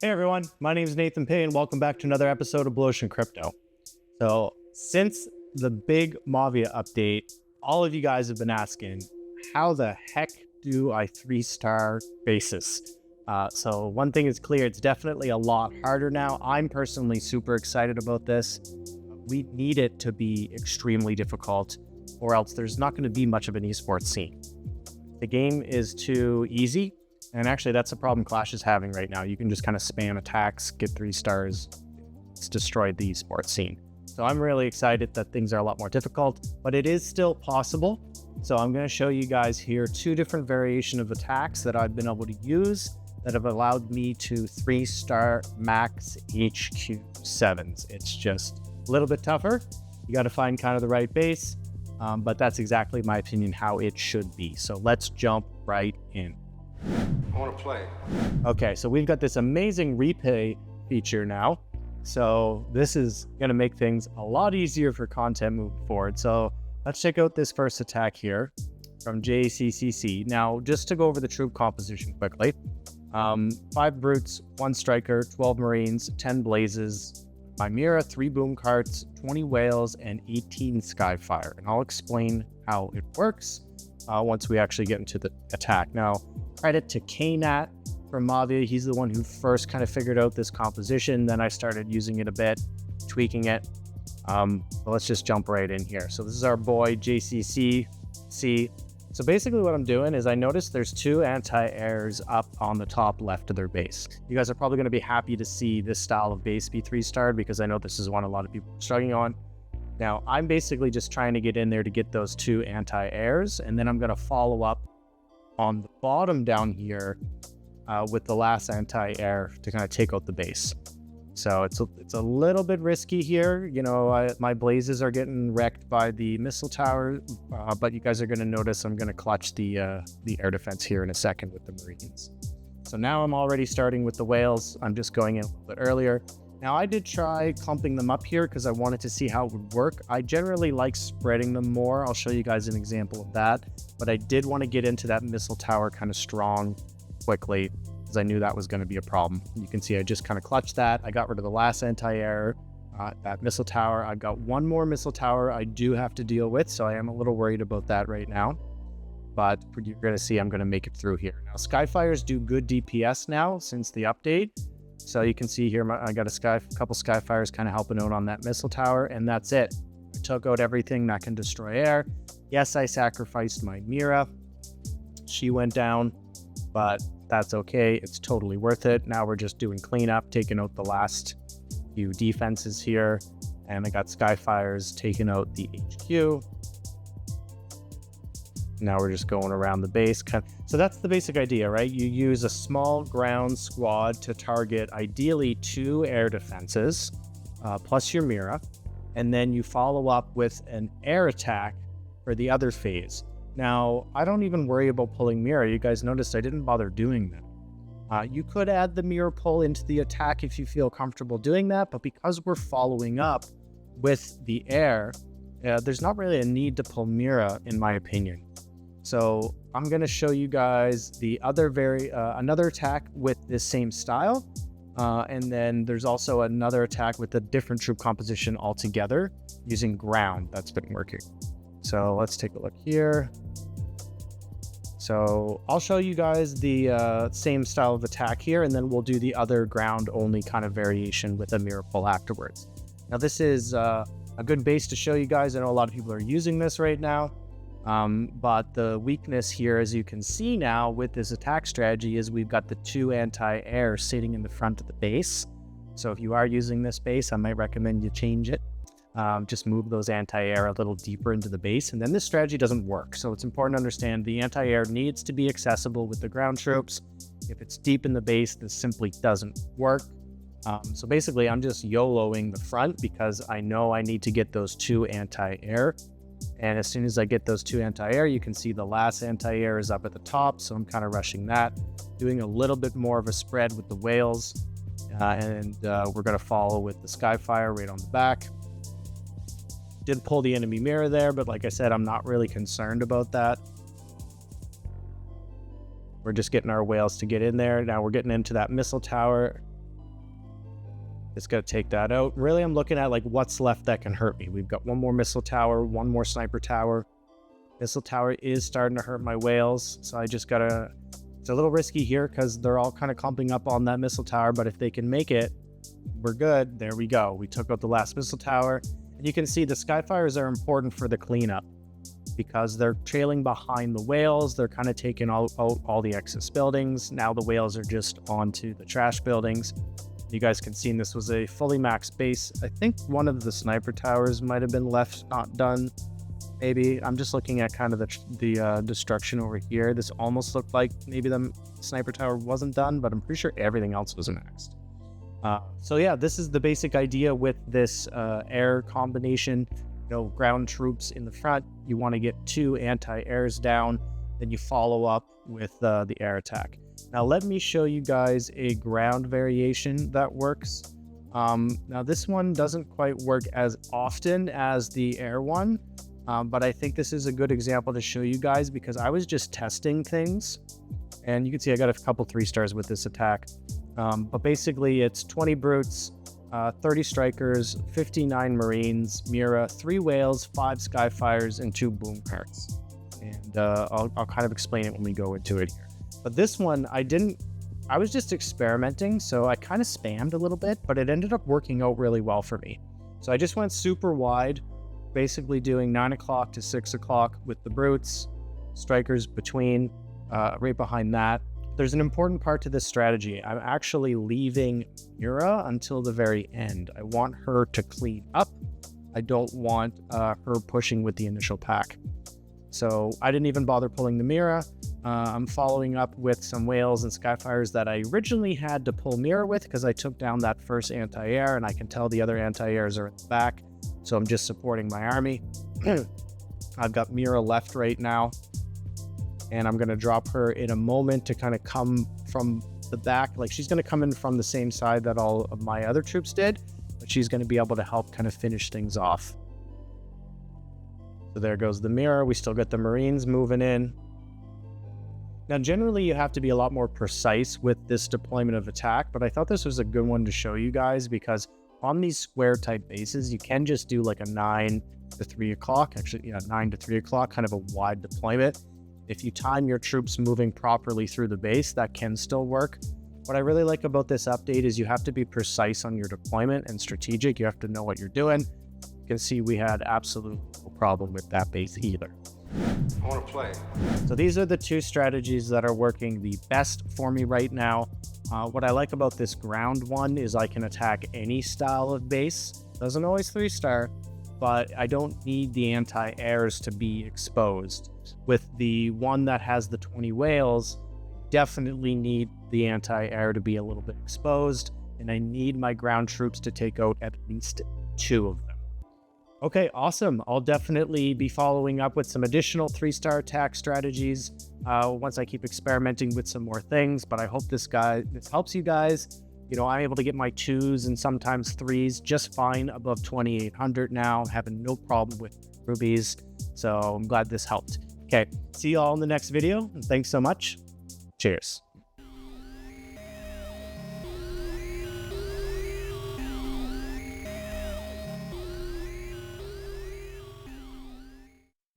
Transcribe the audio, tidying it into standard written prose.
Hey everyone, my name is Nathan Pay and welcome back to another episode of Blu Ocean Crypto. So since the big Mavia update, all of you guys have been asking, how the heck do I 3-star basis? So one thing is clear, it's definitely a lot harder now. I'm personally super excited about this. We need it to be extremely difficult or else there's not going to be much of an esports scene. The game is too easy. And actually, that's a problem Clash is having right now. You can just kind of spam attacks, get 3 stars. It's destroyed the esports scene. So I'm really excited that things are a lot more difficult, but it is still possible. So I'm going to show you guys here 2 different variations of attacks that I've been able to use that have allowed me to 3-star max HQ7s. It's just a little bit tougher. You got to find kind of the right base, but that's exactly my opinion how it should be. So let's jump right in. I want to play. Okay, so we've got this amazing replay feature now. So this is going to make things a lot easier for content moving forward. So let's check out this first attack here from JCCC. Now, just to go over the troop composition quickly. 5 brutes, 1 striker, 12 marines, 10 blazes, Chimera, 3 boom carts, 20 whales, and 18 skyfire. And I'll explain how it works once we actually get into the attack. Now, credit to KNat from Mavia. He's the one who first kind of figured out this composition. Then I started using it a bit, tweaking it. But let's just jump right in here. So this is our boy JCCC. So basically what I'm doing is I noticed there's 2 anti-airs up on the top left of their base. You guys are probably going to be happy to see this style of base be 3-starred because I know this is one a lot of people are struggling on. Now, I'm basically just trying to get in there to get those 2 anti-airs, and then I'm going to follow up on the bottom down here with the last anti-air to kind of take out the base. So it's a little bit risky here. You know, my blazes are getting wrecked by the missile tower, but you guys are going to notice I'm going to clutch the air defense here in a second with the Marines. So now I'm already starting with the whales. I'm just going in a little bit earlier. Now I did try clumping them up here because I wanted to see how it would work. I generally like spreading them more. I'll show you guys an example of that. But I did want to get into that missile tower kind of strong quickly because I knew that was going to be a problem. You can see I just kind of clutched that. I got rid of the last anti-air, that missile tower. I've got 1 more missile tower I do have to deal with, so I am a little worried about that right now. But you're going to see I'm going to make it through here. Now Skyfires do good DPS now since the update. So you can see here, I got a couple Skyfires kind of helping out on that missile tower, and that's it. I took out everything that can destroy air. Yes, I sacrificed my Mira. She went down, but that's okay. It's totally worth it. Now we're just doing cleanup, taking out the last few defenses here, and I got Skyfires taking out the HQ. Now we're just going around the base. So that's the basic idea, right? You use a small ground squad to target ideally 2 air defenses, plus your Mira, and then you follow up with an air attack for the other phase. Now, I don't even worry about pulling Mira. You guys noticed I didn't bother doing that. You could add the Mira pull into the attack if you feel comfortable doing that, but because we're following up with the air, there's not really a need to pull Mira, in my opinion. So I'm going to show you guys the other another attack with this same style. And then there's also another attack with a different troop composition altogether using ground that's been working. So let's take a look here. So I'll show you guys the same style of attack here, and then we'll do the other ground only kind of variation with a mirror pull afterwards. Now this is a good base to show you guys. I know a lot of people are using this right now. But the weakness here, as you can see now with this attack strategy, is we've got the 2 anti-air sitting in the front of the base. So if you are using this base, I might recommend you change it. Just move those anti-air a little deeper into the base, and then this strategy doesn't work. So it's important to understand the anti-air needs to be accessible with the ground troops. If it's deep in the base, this simply doesn't work. So basically, I'm just YOLOing the front because I know I need to get those 2 anti-air. And as soon as I get those 2 anti-air, you can see the last anti-air is up at the top. So I'm kind of rushing that, doing a little bit more of a spread with the whales. And we're going to follow with the Skyfire right on the back. Did pull the enemy mirror there, but like I said, I'm not really concerned about that. We're just getting our whales to get in there. Now we're getting into that missile tower. It's going to take that out. Really, I'm looking at like what's left that can hurt me. We've got one more missile tower, one more sniper tower. Missile tower is starting to hurt my whales, so I just gotta... It's a little risky here because they're all kind of clumping up on that missile tower, but if they can make it, we're good. There we go. We took out the last missile tower. And you can see the Skyfires are important for the cleanup because they're trailing behind the whales. They're kind of taking out all the excess buildings. Now the whales are just onto the trash buildings. You guys can see this was a fully maxed base. I think one of the sniper towers might have been left not done. Maybe. I'm just looking at kind of the destruction over here. This almost looked like maybe the sniper tower wasn't done, but I'm pretty sure everything else was maxed. So yeah, this is the basic idea with this air combination. You know, ground troops in the front. You want to get 2 anti-airs down, then you follow up with the air attack. Now let me show you guys a ground variation that works. Now this one doesn't quite work as often as the air one. But I think this is a good example to show you guys because I was just testing things and you can see I got a couple 3 stars with this attack. But basically it's 20 brutes, 30 strikers, 59 marines, Mira, 3 whales, 5 skyfires, and 2 boom carts. And I'll kind of explain it when we go into it here. But this one I was just experimenting, so I kind of spammed a little bit, but it ended up working out really well for me. So I just went super wide, basically doing 9 o'clock to 6 o'clock with the brutes, strikers between, right behind that. There's an important part to this strategy. I'm actually leaving Mira until the very end. I want her to clean up. I don't want her pushing with the initial pack. So I didn't even bother pulling the Mira. I'm following up with some whales and skyfires that I originally had to pull Mira with because I took down that first anti-air and I can tell the other anti-airs are in the back. So I'm just supporting my army. I've got Mira left right now. And I'm going to drop her in a moment to kind of come from the back. Like she's going to come in from the same side that all of my other troops did. But she's going to be able to help kind of finish things off. So there goes the Mira. We still got the Marines moving in. Now, generally, you have to be a lot more precise with this deployment of attack. But I thought this was a good one to show you guys because on these square type bases, you can just do like a 9 to 3 o'clock, actually, yeah, 9 to 3 o'clock, kind of a wide deployment. If you time your troops moving properly through the base, that can still work. What I really like about this update is you have to be precise on your deployment and strategic. You have to know what you're doing. You can see we had absolutely no problem with that base either. I want to play. So these are the 2 strategies that are working the best for me right now. What I like about this ground one is I can attack any style of base. Doesn't always 3-star, but I don't need the anti-airs to be exposed. With the one that has the 20 whales, definitely need the anti-air to be a little bit exposed, and I need my ground troops to take out at least 2 of them. Okay, awesome. I'll definitely be following up with some additional 3-star attack strategies once I keep experimenting with some more things, but I hope this helps you guys. You know, I'm able to get my 2s and sometimes 3s just fine above 2,800 now, having no problem with rubies. So I'm glad this helped. Okay, see you all in the next video. And thanks so much. Cheers.